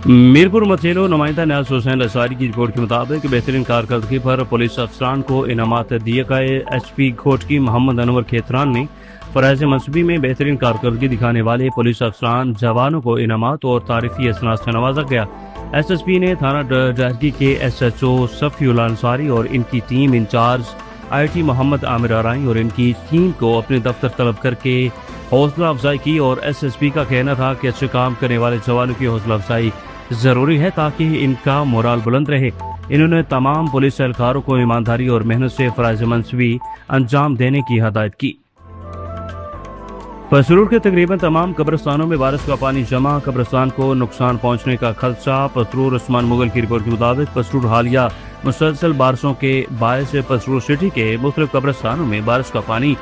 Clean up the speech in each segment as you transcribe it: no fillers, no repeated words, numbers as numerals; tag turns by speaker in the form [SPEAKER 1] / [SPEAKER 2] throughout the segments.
[SPEAKER 1] میرپور متھیلو نمائندہ نیاز حسین انصاری کی رپورٹ کے مطابق بہترین کارکردگی پر پولیس افسران کو انعامات دیے گئے۔ ایس پی گھوٹکی محمد انور کھیتران نے فرائض منصبی میں بہترین کارکردگی دکھانے والے پولیس افسران جوانوں کو انعامات اور تعریفی اسناد سے نوازا گیا۔ ایس پی نے تھانہ ڈہرگی کے ایس ایچ او صفی اللہ انصاری اور ان کی ٹیم انچارج آئی ٹی محمد عامر آرائی اور ان کی ٹیم کو اپنے دفتر طلب کر کے حوصلہ افزائی کی، اور ایس پی کا کہنا تھا کہ اچھے کام کرنے والے جوانوں کی حوصلہ افزائی ضروری ہے تاکہ ان کا مورال بلند رہے۔ انہوں نے تمام پولیس اہلکاروں کو ایمانداری اور محنت سے فرائض منصبی انجام دینے کی ہدایت کی۔ پسرور کے تقریباً تمام قبرستانوں میں بارش کا پانی جمع، قبرستان کو نقصان پہنچنے کا خدشہ۔ پسرور عثمان مغل کی رپورٹ کے مطابق پسرور حالیہ مسلسل بارشوں کے باعث پسرور سٹی کے مختلف قبرستانوں میں بارش کا پانی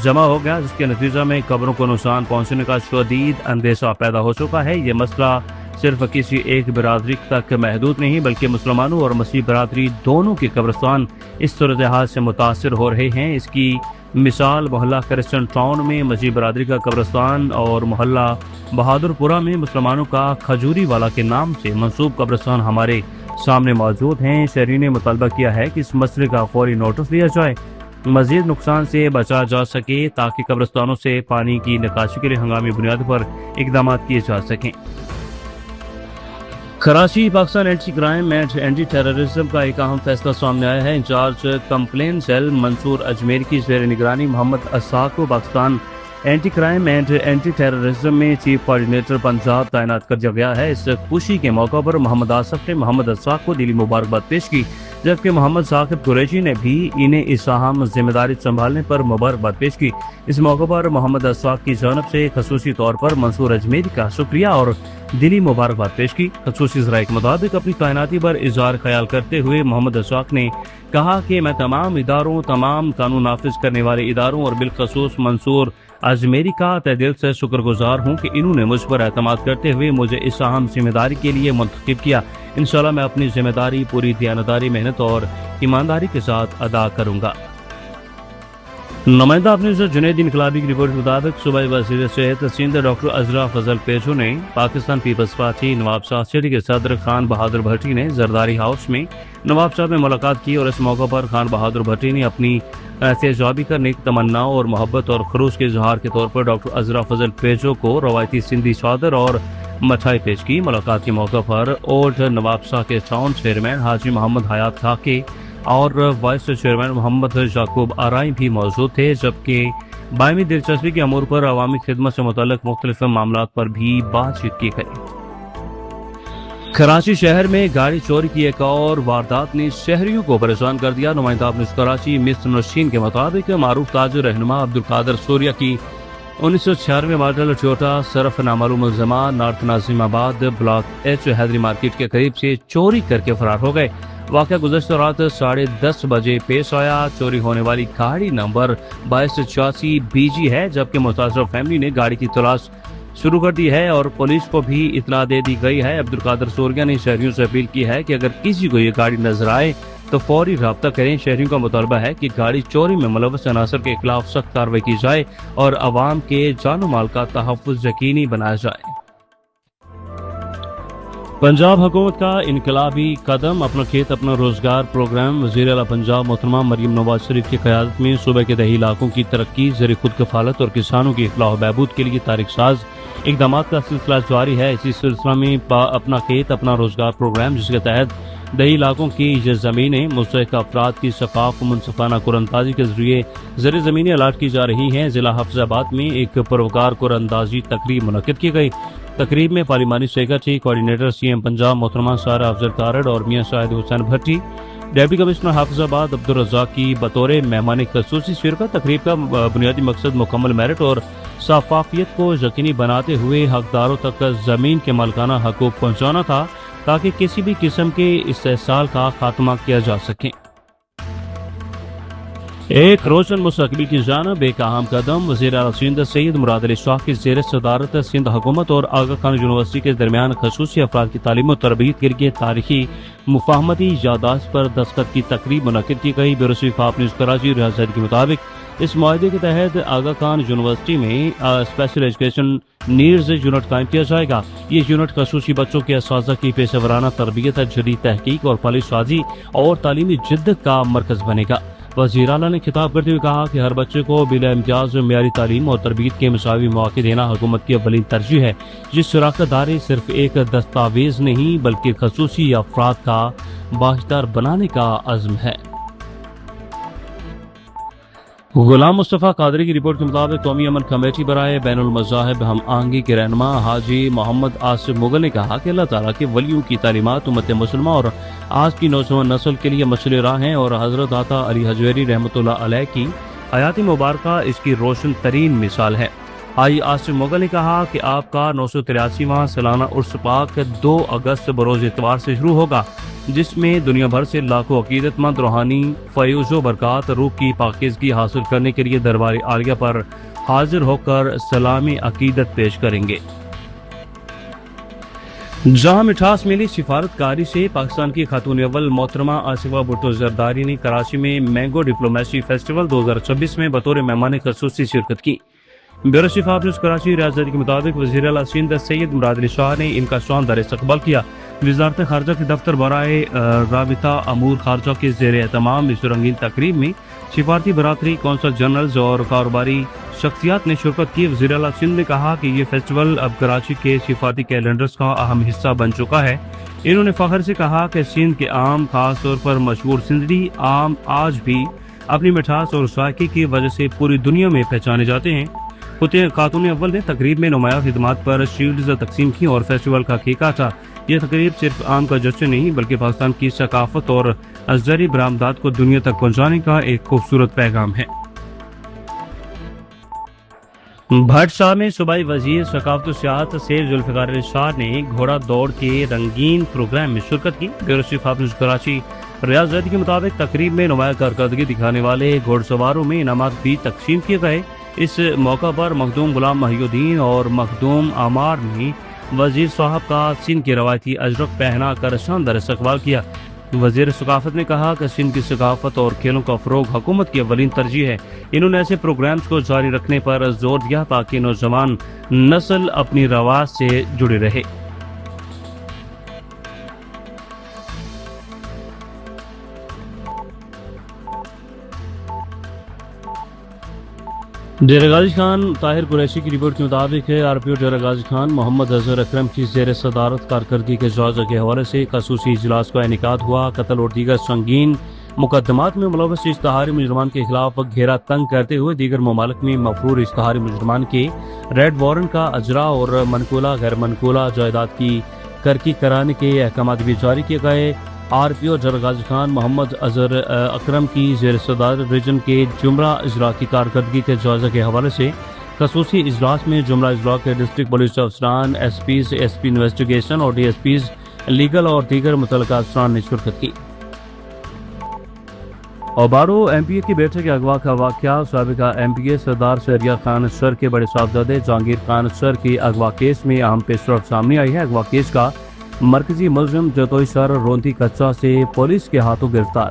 [SPEAKER 1] جمع ہو گیا، جس کے نتیجہ میں قبروں کو نقصان پہنچنے کا شدید اندیشہ پیدا ہو چکا ہے۔ یہ مسئلہ صرف کسی ایک برادری تک محدود نہیں بلکہ مسلمانوں اور مسیح برادری دونوں کے قبرستان اس صورتحال سے متاثر ہو رہے ہیں۔ اس کی مثال محلہ کرسچن ٹاؤن میں مسیح برادری کا قبرستان اور محلہ بہادر پورہ میں مسلمانوں کا کھجوری والا کے نام سے منسوب قبرستان ہمارے سامنے موجود ہیں۔ شہریوں نے مطالبہ کیا ہے کہ اس مسئلے کا فوری نوٹس لیا جائے، مزید نقصان سے بچا جا سکے تاکہ قبرستانوں سے پانی کی نکاسی کے لیے ہنگامی بنیاد پر اقدامات کیے جا سکیں۔ Karachi Pakistan anti crime and anti terrorism کا ایک اہم فیصلہ سامنے آیا ہے۔ Incharge complaint cell Mansoor Ajmer کی زیر نگرانی محمد اسحاق کو Pakistan anti crime and anti terrorism میں چیف کوارڈینیٹر پنجاب تعینات کر دیا گیا ہے۔ اس خوشی کے موقع پر محمد آصف نے محمد اسحاق کو دلی مبارکباد پیش کی، جبکہ محمد ثاقب قریشی نے بھی انہیں اس اہم ذمہ داری سنبھالنے پر مبارکباد پیش کی۔ اس موقع پر محمد اسحاق کی جانب سے خصوصی طور پر منصور اجمیری کا شکریہ اور دلی مبارکباد پیش کی۔ خصوصی ذرائع کے مطابق اپنی تعیناتی پر اظہار خیال کرتے ہوئے محمد اسحاق نے کہا کہ میں تمام اداروں، تمام قانون نافذ کرنے والے اداروں اور بالخصوص منصور اجمیری کا تہ دل سے شکر گزار ہوں کہ انہوں نے مجھ پر اعتماد کرتے ہوئے مجھے اس اہم ذمہ داری کے لیے منتخب کیا۔ انشاءاللہ میں اپنی ذمہ داری پوری دیانتداری، محنت اور ایمانداری کے ساتھ ادا کروں گا۔ نمائندہ اپنے سے جنید انقلابی کی رپورٹ کے مطابق صوبائی وزیر صحت سندھ ڈاکٹر عزرا فضل پیجو نے پاکستان پیپلز پارٹی نواب شاہ سٹی کے صدر خان بہادر بھٹی نے زرداری ہاؤس میں نواب صاحب میں ملاقات کی، اور اس موقع پر خان بہادر بھٹی نے اپنی احتجابی کرنے کی تمنا اور محبت اور خروش کے اظہار کے طور پر ڈاکٹر عزرا فضل پیجو کو روایتی سندھی چادر اور مٹھائی پیش کی۔ ملاقات کے موقع پر اولڈ نواب شاہ کے ٹاؤن چیئرمین حاجی محمد حیات خاکے اور وائس چیئرمین محمد یعقوب آرائی بھی موجود تھے، جبکہ باہمی دلچسپی کے امور پر عوامی خدمت سے متعلق مختلف معاملات پر بھی بات چیت کی گئی۔ کراچی شہر میں گاڑی چوری کی ایک اور واردات نے شہریوں کو پریشان کر دیا۔ نمائندہ اپنے کراچی مصر نشین کے مطابق معروف تاجر رہنما عبدالقادر سوریا کی 1996 ماڈل ٹویوٹا صرف نامعلوم الزمان نارتھ ناظم آباد بلاک ایچ حیدری مارکیٹ کے قریب سے چوری کر کے فرار ہو گئے۔ واقعہ گزشتہ رات 10:30 بجے پیش آیا۔ چوری ہونے والی گاڑی نمبر 2286 BG ہے، جبکہ متاثرہ فیملی نے گاڑی کی تلاش شروع کر دی ہے اور پولیس کو بھی اطلاع دے دی گئی ہے۔ عبدالقادر سوریا نے شہریوں سے اپیل کی ہے کہ اگر کسی کو یہ گاڑی نظر آئے تو فوری رابطہ کریں۔ شہریوں کا مطالبہ ہے کہ گاڑی چوری میں ملوث عناصر کے خلاف سخت کارروائی کی جائے اور عوام کے جان و مال کا تحفظ یقینی بنایا جائے۔ پنجاب حکومت کا انقلابی قدم اپنا کھیت اپنا روزگار پروگرام وزیر اعلیٰ پنجاب محترمہ مریم نواز شریف کی قیادت میں صوبے کے دیہی علاقوں کی ترقی، زیر خود کفالت اور کسانوں کی فلاح و بہبود کے لیے تاریخ ساز اقدامات کا سلسلہ جاری ہے۔ اسی سلسلہ میں اپنا کھیت اپنا روزگار پروگرام، جس کے تحت دیہی علاقوں کی یہ زمینیں مستحق افراد کی شفاف و منصفانہ قرآن کے ذریعے زیر زمینیں الاٹ کی جا رہی ہیں۔ ضلع حفظ آباد میں ایک پروکار قرآن تقریب منعقد کی گئی۔ تقریب میں پارلیمانی سیکرٹری کوارڈینیٹر CM پنجاب محترمہ سارہ افضل تارڑ اور میاں شاہد حسین بھٹی، ڈپٹی کمشنر حافظ آباد عبدالرزاق کی بطور مہمان خصوصی شرکت۔ تقریب کا بنیادی مقصد مکمل میرٹ اور شفافیت کو یقینی بناتے ہوئے حقداروں تک زمین کے مالکانہ حقوق پہنچانا تھا تاکہ کسی بھی قسم کے استحصال کا خاتمہ کیا جا سکے۔ ایک روشن مستقبل کی جانب ایک اہم قدم، وزیر اعلیٰ سندھ سید مراد علی شاہ کی زیر صدارت سندھ حکومت اور آغا خان یونیورسٹی کے درمیان خصوصی افراد کی تعلیم و تربیت کے لیے تاریخی مفاہمتی یادداشت پر دستخط کی تقریب منعقد کی گئی۔ Bureau chief of news Karachi Riaz Zaid کے مطابق اس معاہدے کے تحت آغا خان یونیورسٹی میں اسپیشل ایجوکیشن نیڈز یونٹ قائم کیا جائے گا۔ یہ یونٹ خصوصی بچوں کے اساتذہ کی پیشہ ورانہ تربیت، جدید تحقیق اور پالیسی سازی اور تعلیمی جدت کا مرکز بنے گا۔ وزیر اعلیٰ نے خطاب کرتے ہوئے کہا کہ ہر بچے کو بلا امتیاز معیاری تعلیم اور تربیت کے مساوی مواقع دینا حکومت کی اولین ترجیح ہے۔ جس شراکت داری صرف ایک دستاویز نہیں بلکہ خصوصی افراد کا بااختیار بنانے کا عزم ہے۔ غلام مصطفیٰ قادری کی رپورٹ کے مطابق قومی امن کمیٹی برائے بین المذاہب ہم آہنگی کے رہنما حاجی محمد آصف مغل نے کہا کہ اللہ تعالیٰ کے ولیوں کی تعلیمات امت مسلمہ اور آج کی نوجوان نسل کے لیے مشعل راہ ہیں اور حضرت آقا علی حجویری رحمۃ اللہ علیہ کی حیات مبارکہ اس کی روشن ترین مثال ہے۔ حاجی آصف مغل نے کہا کہ آپ کا 983واں سالانہ عرس پاک 2 اگست بروز اتوار سے شروع ہوگا، جس میں دنیا بھر سے لاکھوں عقیدت مند روحانی فیوز و برکات روح کی پاکیزگی حاصل کرنے کے لیے دربار عالیہ پر حاضر ہو کر سلام عقیدت پیش کریں گے۔ جہاں مٹھاس ملی سفارتکاری سے پاکستان کی خاتون اول محترمہ آصفہ بھٹو زرداری نے کراچی میں مینگو ڈپلومیسی فیسٹیول 2026 میں بطور مہمان خصوصی شرکت کی۔ بیورو چیف آفس کراچی ریاست کے مطابق وزیر اعلیٰ سندھ سید مراد علی شاہ نے ان کا شاندار استقبال کیا۔ وزارت خارجہ کے دفتر برائے رابطہ امور خارجہ کے زیر اہتمام اس رنگین تقریب میں سفارتی برادری، کونسل جنرلز اور کاروباری شخصیات نے شرکت کی۔ وزیر اعلیٰ سندھ نے کہا کہ یہ فیسٹیول اب کراچی کے سفارتی کیلنڈرز کا اہم حصہ بن چکا ہے۔ انہوں نے فخر سے کہا کہ سندھ کے عام، خاص طور پر مشہور سندھی عام آج بھی اپنی مٹھاس اور ذائقے کی وجہ سے پوری دنیا میں پہچانے جاتے ہیں۔ خاتون اول نے تقریب میں نمایاں خدمات پر شیلڈز تقسیم کی اور فیسٹیول کا کیک کاٹا۔ یہ تقریب صرف عام کا جشن نہیں بلکہ پاکستان کی ثقافت اور زرعی برآمدات کو دنیا تک پہنچانے کا ایک خوبصورت پیغام ہے۔ بھٹ شاہ میں صوبائی وزیر ثقافت و سیاحت سید ذوالفقار علی شاہ نے گھوڑا دوڑ کے رنگین پروگرام میں شرکت کی۔ بیورو چیف آفس کراچی ریاست کے مطابق تقریب میں نمایاں کارکردگی دکھانے والے گھوڑ سواروں میں انعامات بھی تقسیم کیے گئے۔ اس موقع پر مخدوم غلام محی الدین اور مخدوم عمار نے وزیر صاحب کا سندھ کی روایتی اجرک پہنا کر شاندار استقبال کیا۔ وزیر ثقافت نے کہا کہ سندھ کی ثقافت اور کھیلوں کا فروغ حکومت کی اولین ترجیح ہے۔ انہوں نے ایسے پروگرامز کو جاری رکھنے پر زور دیا تاکہ نوجوان نسل اپنی روایت سے جڑے رہے۔ ڈیرہ غازی خان طاہر قریشی کی رپورٹ کے مطابق آر پی او ڈیرہ غازی خان محمد اظہر اکرم کی زیر صدارت کارکردگی کے جائزہ کے حوالے سے خصوصی اجلاس کا انعقاد ہوا۔ قتل اور دیگر سنگین مقدمات میں ملوث اشتہاری مجرمان کے خلاف گھیرا تنگ کرتے ہوئے دیگر ممالک میں مفرور اشتہاری مجرمان کے ریڈ وارنٹ کا اجرا اور منقولہ غیر منقولہ جائیداد کی کرکی کرانے کے احکامات بھی جاری کیے گئے۔ آر پی او ڈیرہ غازی خان محمد اظہر اکرم کی زیر صدارت ریجن کے جملہ اضلاع کی کارکردگی کے جائزہ کے حوالے سے خصوصی اجلاس میں جملہ اضلاع کے ڈسٹرکٹ پولیس افسران، SPs, SP investigation اور ڈی ایس پیز لیگل اور دیگر متعلقہ افسران نے شرکت کی۔ اوبارو ایم پی اے کی بیٹے کے اغوا کا واقعہ سابقہ ایم پی اے سردار شہریار خان سر کے بڑے صاحبزادے جہانگیر خان سر کی اغوا کیس میں اہم پیش رفت سامنے آئی ہے۔ اغوا کیس کا مرکزی ملزم جتوئی سر رونتی کچا سے پولیس کے ہاتھوں گرفتار۔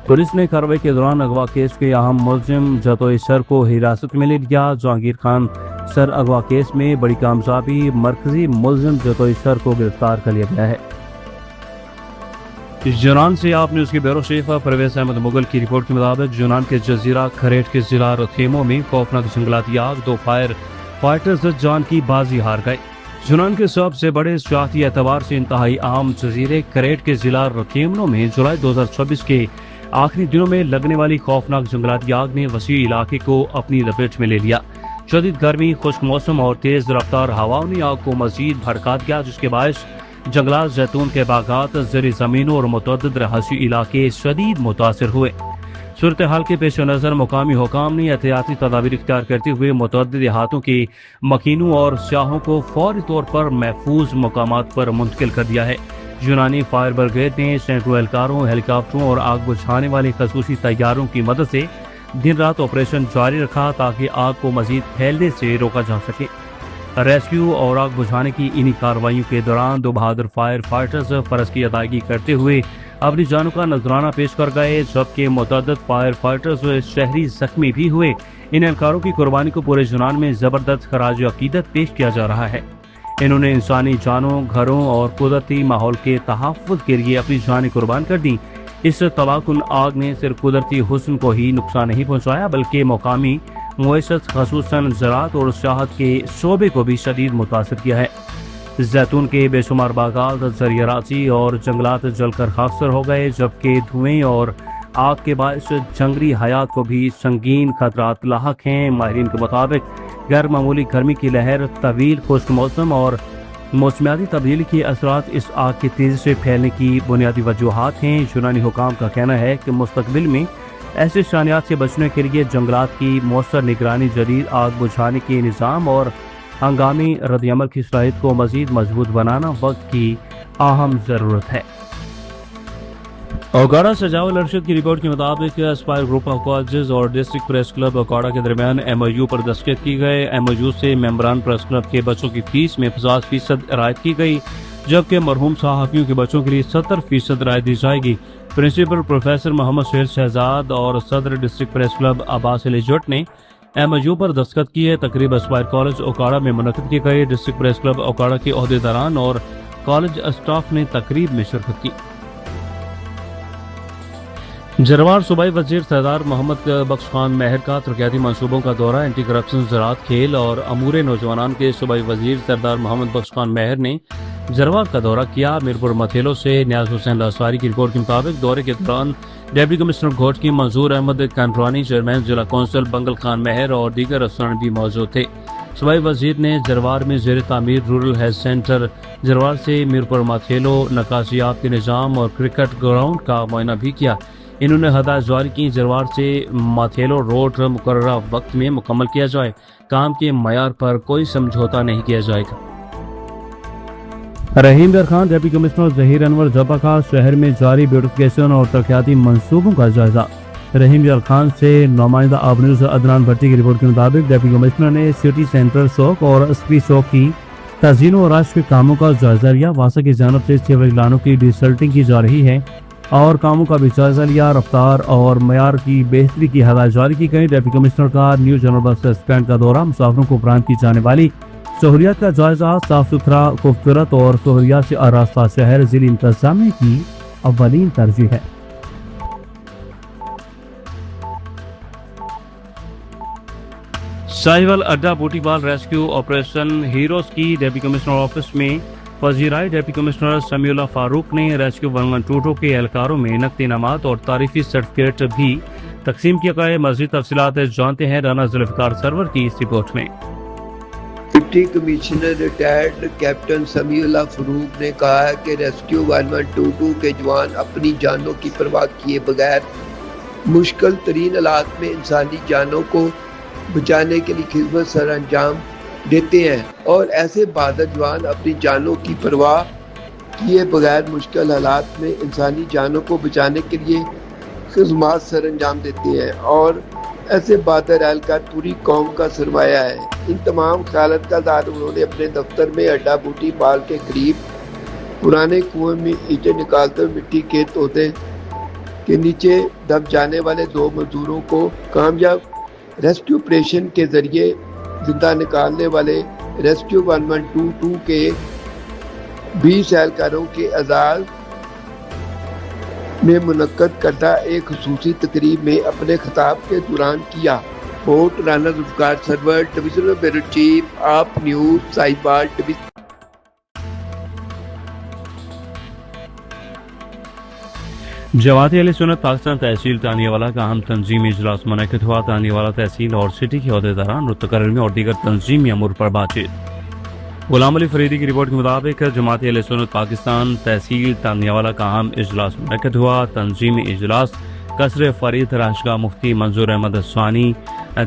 [SPEAKER 1] پولیس نے کارروائی کے دوران اغوا کیس کے اہم ملزم جتوئی سر کو حراست میں لے لیا۔ جہانگیر خان سر اغوا کیس میں بڑی کامیابی، مرکزی ملزم جتوئی سر کو گرفتار کر لیا گیا ہے۔ یونان سے آپ نیوز کے بیورو چیف پرویز احمد مغل کی رپورٹ کے مطابق یونان کے جزیرہ کریٹ کے ضلع رخیمو میں خوفناک جنگلاتی آگ، 2 فائر فائٹرز جان کی بازی ہار گئے۔ یونان کے سب سے بڑے سیاحتی اعتبار سے انتہائی اہم جزیرے کریٹ کے ضلع رخیمو میں جولائی 2026 کے آخری دنوں میں لگنے والی خوفناک جنگلاتی آگ نے وسیع علاقے کو اپنی لپیٹ میں لے لیا۔ شدید گرمی، خشک موسم اور تیز رفتار ہواؤں نے آگ کو مزید بھڑکا دیا، جس کے باعث جنگلات، زیتون کے باغات، زیر زمینوں اور متعدد رہائشی علاقے شدید متاثر ہوئے۔ صورتحال کے پیش نظر مقامی حکام نے احتیاطی تدابیر اختیار کرتے ہوئے متعدد دیہاتوں کے مکینوں اور سیاحوں کو فوری طور پر محفوظ مقامات پر منتقل کر دیا ہے۔ یونانی فائر بریگیڈ نے سینکڑوں اہلکاروں، ہیلی کاپٹروں اور آگ بجھانے والے خصوصی طیاروں کی مدد سے دن رات آپریشن جاری رکھا تاکہ آگ کو مزید پھیلنے سے روکا جا سکے۔ ریسکیو اور آگ بجھانے کی انہی کارروائیوں کے دوران 2 بہادر فائر فائٹرز فرض کی ادائیگی کرتے ہوئے اپنی جانوں کا نذرانہ پیش کر گئے، جبکہ متعدد فائر فائٹرز و شہری زخمی بھی ہوئے۔ ان اہلکاروں کی قربانی کو پورے یونان میں زبردست خراج عقیدت پیش کیا جا رہا ہے۔ انہوں نے انسانی جانوں، گھروں اور قدرتی ماحول کے تحفظ کے لیے اپنی جانیں قربان کر دیں۔ اس تباہ کن آگ نے صرف قدرتی حسن کو ہی نقصان نہیں پہنچایا بلکہ مقامی معیشت خصوصاً زراعت اور سیاحت کے شعبے کو بھی شدید متاثر کیا ہے۔ زیتون کے بے شمار باغات، زرعی اور جنگلات جل کر خاکسار ہو گئے، جبکہ دھوئیں اور آگ کے باعث جنگلی حیات کو بھی سنگین خطرات لاحق ہیں۔ ماہرین کے مطابق غیر معمولی گرمی کی لہر، طویل خشک موسم اور موسمیاتی تبدیلی کے اثرات اس آگ کی تیزی سے پھیلنے کی بنیادی وجوہات ہیں۔ یونانی حکام کا کہنا ہے کہ مستقبل میں ایسے شانیات سے بچنے کے لیے جنگلات کی مؤثر نگرانی، جدید آگ بجھانے کے نظام اور ہنگامی ردعمل کی صلاحیت کو مزید مضبوط بنانا وقت کی اہم ضرورت ہے۔ اوکاڑا سجاول ارشد کی رپورٹ کے مطابق اسپائر گروپ آف کالجز اور ڈسٹرکٹ پریس کلب اوکاڑا کے درمیان ایم او یو پر دستخط کی گئے۔ ایم او یو سے ممبران پریس کلب کے بچوں کی فیس میں 50% رعایت کی گئی، جبکہ مرحوم صحافیوں کے بچوں کے لیے 70% رعایت دی جائے گی۔ پرنسپل پروفیسر محمد سہیل شہزاد اور صدر ڈسٹرکٹ پریس کلب عباس علی جٹ نے ایم او یو پر دستخط کیے۔ تقریب اسپائر کالج اوکاڑا میں منعقد کی گئی۔ ڈسٹرکٹ پریس کلب اوکاڑا کے عہدیداران اور کالج اسٹاف نے تقریب میں شرکت کی۔ جروار صوبائی وزیر سردار محمد بخش خان مہر کا ترقیاتی منصوبوں کا دورہ۔ اینٹی کرپشن، زراعت، کھیل اور امور نوجوانان کے صوبائی وزیر سردار محمد بخش خان مہر نے جروار کا دورہ کیا۔ میرپور متھیلو سے نیاز حسین لاسواری کی رپورٹ کے مطابق دورے کے دوران ڈپٹی کمشنر گھوٹکی منظور احمد کانٹرانی، چیئرمین ضلع کونسل بنگل خان مہر اور دیگر افسران بھی موجود تھے۔ صوبائی وزیر نے جروار میں زیر تعمیر رورل ہیلتھ سینٹر جروار سے میرپور متھیلو نکاسیات کے نظام اور کرکٹ گراؤنڈ کا معائنہ بھی کیا۔ انہوں نے ہدایت جاری کی جروار سے ماتھیلو روڈ مقررہ وقت میں مکمل کیا جائے، کام کے معیار پر کوئی سمجھوتا نہیں کیا جائے گا۔ رحیم یار خان ڈپٹی کمشنر ظہیر انور جبا کا شہر میں جاری بیوٹیفکیشن اور ترقیاتی منصوبوں کا جائزہ۔ رحیم یار خان سے نمائندہ آپ نیوز عدنان بھٹی کی رپورٹ کے مطابق ڈپٹی کمشنر نے سٹی سینٹر چوک اور اسپی چوک کی تزئین و آرائش کے کاموں کا جائزہ لیا۔ واسا کی جانب سے سیوریج لائنوں کی ڈیسلٹنگ کی جا رہی ہے اور کاموں کا بھی جائزہ لیا۔ رفتار اور معیار کی بہتری کی ہدایت جاری کی گئی۔ ڈپٹی کمشنر کا نیو جنرل بس اسٹینڈ کا دورہ، مسافروں کو فراہم کی جانے والی سہولیات کا جائزہ، صاف ستھرا، خوبصورت اور سہولیات سے آراستہ شہر ضلعی انتظامیہ کی اولین ترجیح ہے۔ ساہیوال اڈا بوٹی بال ریسکیو آپریشن ہیروز کی ڈپٹی کمشنر آفس میں پذیرائی۔ ڈپٹی کمشنر سمیع اللہ فاروق نے ریسکیو 1122 کے اہلکاروں میں نقد انعامات اور تعریفی سرٹیفکیٹ بھی تقسیم کیا گئے۔ مزید تفصیلات جانتے ہیں رانا ذوالفقار سرور کی اس رپورٹ میں۔
[SPEAKER 2] ڈپٹی کمشنر ریٹائرڈ کیپٹن سمیع اللہ فاروق نے کہا ہے کہ ریسکیو 1122 کے جوان اپنی جانوں کی پرواہ کیے بغیر مشکل ترین حالات میں انسانی جانوں کو بچانے کے لیے خدمت سر انجام دیتے ہیں، اور ایسے بہادر جوان اپنی جانوں کی پرواہ کیے بغیر مشکل حالات میں انسانی جانوں کو بچانے کے لیے خدمات سر انجام دیتے ہیں، اور ایسے بہادر اہلکار پوری قوم کا سرمایہ ہے۔ ان تمام خیالات کا اظہار انہوں نے اپنے دفتر میں اڈا بوٹی پال کے قریب پرانے کنویں میں اینٹیں نکالتے ہوئے مٹی کے تودے کے نیچے دب جانے والے 2 مزدوروں کو کامیاب ریسکیو آپریشن کے ذریعے زندہ نکالنے والے ریسکیو 1122 کے 20 اہلکاروں کے اعزاز میں منعقد کردہ ایک خصوصی تقریب میں اپنے خطاب کے دوران کیا۔ رپورٹ رانا ذوالفقار سرور، ڈویژنل بیورو چیف، آپ نیوز، ساہیوال ڈویژن۔
[SPEAKER 1] جماعت اہل سنت پاکستان تحصیل تانیہ والا کا اہم تنظیمی اجلاس منعقد ہوا۔ تانیہ والا تحصیل اور سٹی کے عہدیداران، متقررین اور دیگر تنظیمی امور پر بات چیت۔ غلام علی فریدی کی رپورٹ کے مطابق جماعت اہل سنت پاکستان تحصیل تانیہ والا کا اہم اجلاس منعقد ہوا۔ تنظیمی اجلاس قصر فرید راشگاہ مفتی منظور احمد ثانی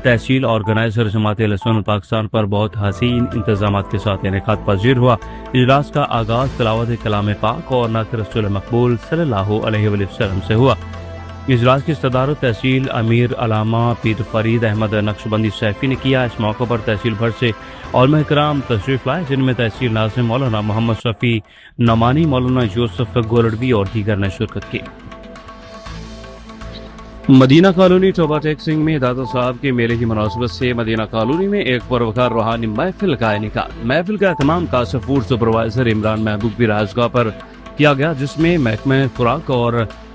[SPEAKER 1] تحصیل آرگنائزر جماعت اہل سنت پاکستان پر بہت حسین انتظامات کے ساتھ انعقاد پذیر ہوا۔ اجلاس کا آغاز تلاوت کلام پاک اور نعت رسول مقبول صلی اللہ علیہ وسلم سے ہوا۔ اجلاس کی صدارت تحصیل امیر علامہ پیر فرید احمد نقشبندی سیفی نے کیا۔ اس موقع پر تحصیل بھر سے علماء کرام تشریف لائے، جن میں تحصیل ناظم مولانا محمد شفیع نعمانی، مولانا یوسف گولڑوی اور دیگر نے شرکت کی۔ مدینہ کالونی ٹوبہ ٹیک سنگھ میں دادا صاحب کے میلے کی مناسبت سے مدینہ کالونی میں ایک پروکار روحانی محفل کا انعقاد۔ محفل کا اہتمام کاسب فوڈ سپروائزر عمران محبوب کی رہائشگاہ پر کیا گیا، جس میں محکمہ خوراک اور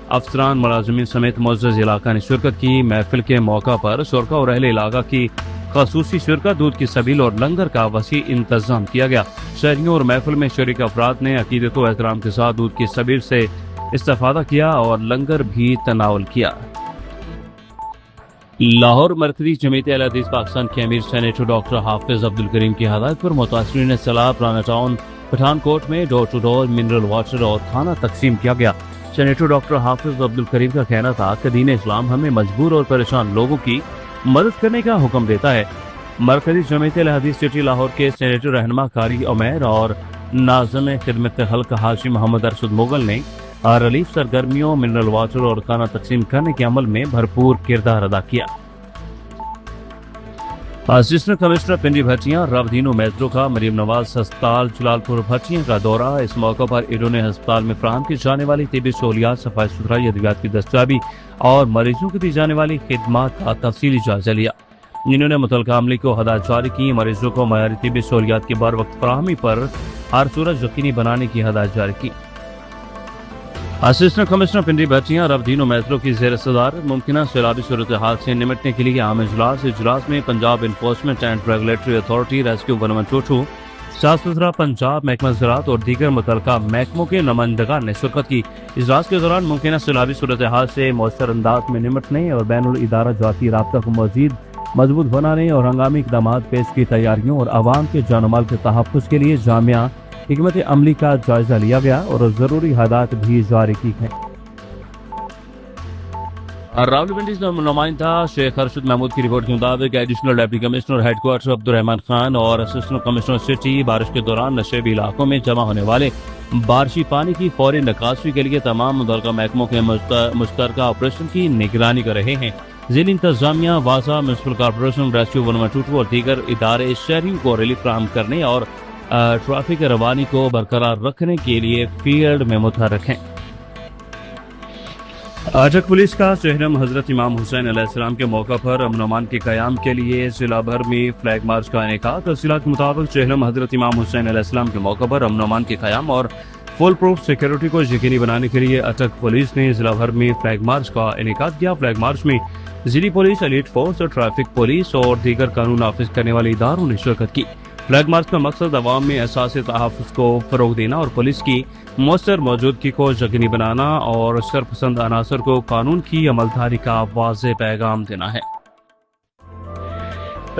[SPEAKER 1] افسران، ملازمین سمیت معزز علاقہ نے شرکت کی۔ محفل کے موقع پر شرکاء اور اہل علاقہ کی خصوصی شرکت، دودھ کی سبیل اور لنگر کا وسیع انتظام کیا گیا۔ شہریوں اور محفل میں شریک افراد نے عقیدت و احترام کے ساتھ دودھ کی سبیل سے استفادہ کیا اور لنگر بھی تناول کیا۔ لاہور مرکزی جمعیت اہل حدیث پاکستان کے امیر سینیٹر ڈاکٹر حافظ عبدالکریم کی ہدایت پر متاثرین سیلاب رانا ٹاؤن پٹھان کوٹ میں ڈور ٹو ڈور منرل واٹر اور کھانا تقسیم کیا گیا۔ سینیٹر ڈاکٹر حافظ عبدالکریم کا کہنا تھا کہ دین اسلام ہمیں مجبور اور پریشان لوگوں کی مدد کرنے کا حکم دیتا ہے۔ مرکزی جمعیت اہل حدیث سٹی لاہور کے سینیٹر رہنما قاری عمیر اور ناظم خدمت خلق حاجی محمد ارشد مغل نے ریلیف سرگرمیوں، منرل واٹر اور کھانا تقسیم کرنے کے عمل میں بھرپور کردار ادا کیا۔ اسسٹنٹ کمشنر پنڈی بھٹیاں رب دینو میترو کا مریم نواز ہسپتال جلال پور بھٹیاں کا دورہ۔ اس موقع پر انہوں نے ہسپتال میں فراہم کی جانے والی طبی سہولیات، صفائی ستھرائی، ادویات کی دستیابی اور مریضوں کو دی جانے والی خدمات کا تفصیلی جائزہ لیا۔ انہوں نے متعلقہ عملے کو ہدایت جاری کی، مریضوں کو معیاری طبی سہولیات کی بر وقت فراہمی پر ہر صورت یقینی بنانے کی ہدایت جاری کی۔ اسسٹنٹ کمشنر پنڈی بھٹیاں رب دینو میترو کی زیر صدارت ممکنہ سیلابی صورتحال سے نمٹنے کے لیے عام اجلاس میں Punjab enforcement and regulatory authority, rescue 1122، صاف ستھرا پنجاب، محکمہ زراعت اور دیگر متعلقہ محکموں کے نمائندگان نے شرکت کی۔ اجلاس کے دوران ممکنہ سیلابی صورتحال سے مؤثر انداز میں نمٹنے اور بین الادارہ جاتی رابطہ کو مزید مضبوط بنانے اور ہنگامی اقدامات پیش کی تیاریوں اور عوام کے جان و مال کے تحفظ کے لیے جامع حکمت عملی کا جائزہ لیا گیا اور ضروری ہدایات بھی جاری کی گئیں۔ راولپنڈی سے نمائندہ شیخ ارشد محمود کی رپورٹ کے مطابق additional deputy commissioner headquarter Abdulrahman Khan اور اسسٹنٹ کمشنر سٹی بارش کے دوران نشیبی علاقوں میں جمع ہونے والے بارشی پانی کی فوری نکاسی کے لیے تمام متعلقہ محکموں کے مشترکہ آپریشن کی نگرانی کر رہے ہیں۔ ضلع انتظامیہ، وازا میونسپل کارپوریشن، ریسکیو 1122 اور دیگر ادارے شہریوں کو ریلیف فراہم کرنے اور ٹریفک روانی کو برقرار رکھنے کے لیے فیلڈ میں متحرک ہیں۔ اٹک پولیس کا شہرم حضرت امام حسین علیہ السلام کے موقع پر امن و امان کے قیام کے لیے ضلع بھر میں فلیگ مارچ کا انعقاد۔ تفصیلات کے مطابق شہرم حضرت امام حسین علیہ السلام کے موقع پر امن و امان کے قیام اور فل پروف سیکیورٹی کو یقینی بنانے کے لیے اٹک پولیس نے ضلع بھر میں فلیگ مارچ کا انعقاد کیا۔ فلیگ مارچ میں ضلعی police, elite force, traffic police اور دیگر قانون نافذ کرنے والے اداروں نے شرکت کی۔ فلیگ مارچ کا مقصد عوام میں احساس تحفظ کو فروغ دینا اور پولیس کی مؤثر موجودگی کو یقینی بنانا اور شرپسند عناصر کو قانون کی عملداری کا واضح پیغام دینا ہے۔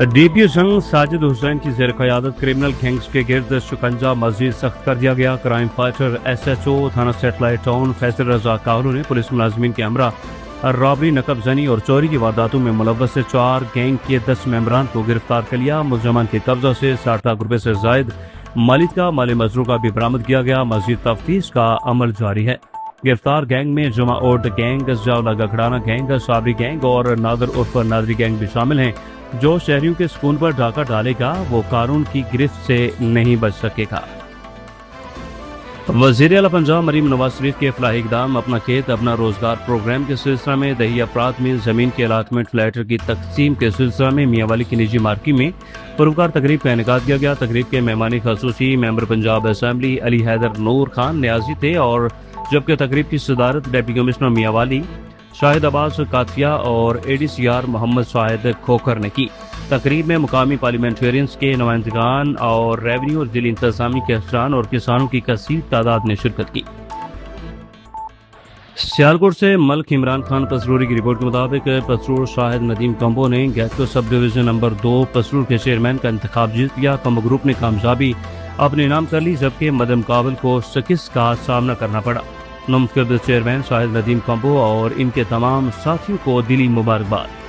[SPEAKER 1] ڈی پی او جنگ ساجد حسین کی زیر قیادت کرمنل گینگز کے گرد شکنجہ مزید سخت کر دیا گیا۔ Crime fighter S H O تھانہ سیٹلائٹ ٹاؤن فیصل رضا کاولو نے پولیس ملازمین کے ہمراہ رابری، نقب زنی اور چوری کی وارداتوں میں ملوث 4 گینگ کے 10 ممبران کو گرفتار کر لیا۔ ملزمان کے قبضہ سے 60 لاکھ روپے سے زائد مالیت کا مالی مزروعہ بھی برآمد کیا گیا۔ مزید تفتیش کا عمل جاری ہے۔ گرفتار گینگ میں جمع اوٹ گینگ، جاولا گکھڑانہ گینگ، صابری گینگ اور نادر عرف نادری گینگ بھی شامل ہیں۔ جو شہریوں کے سکون پر ڈاکہ ڈالے گا وہ قانون کی گرفت سے نہیں بچ سکے گا۔ وزیر اعلیٰ پنجاب مریم نواز شریف کے فلاحی اقدام اپنا کھیت اپنا روزگار پروگرام کے سلسلہ میں دیہی افراد میں زمین کے الاٹمنٹ لیٹر کی تقسیم کے سلسلہ میں میاں والی کی نجی مارکی میں پروکار تقریب کا انعقاد کیا گیا۔ تقریب کے مہمان خصوصی ممبر پنجاب اسمبلی علی حیدر نور خان نیازی تھے اور جبکہ تقریب کی صدارت ڈپٹی کمشنر میاں والی شاہد عباس کاتفیہ اور اے ڈی سی آر محمد شاہد کھوکھر نے کی۔ تقریب میں مقامی پارلیمنٹرینز کے نمائندگان اور ریونیو اور ضلع انتظامی کے افسران اور کسانوں کی کثیر تعداد نے شرکت کی۔ سیالکوٹ سے ملک عمران خان پسروری کی رپورٹ کے مطابق پسرور شاہد ندیم کمبو نے گیٹکو سب ڈویژن نمبر 2 پسرور کے چیئرمین کا انتخاب جیت لیا۔ کمبو گروپ نے کامیابی اپنے نام کر لی جبکہ مد مقابل کو شکست کا سامنا کرنا پڑا۔ نامزد چیئرمین شاہد ندیم کمبو اور ان کے تمام ساتھیوں کو دلی مبارکباد۔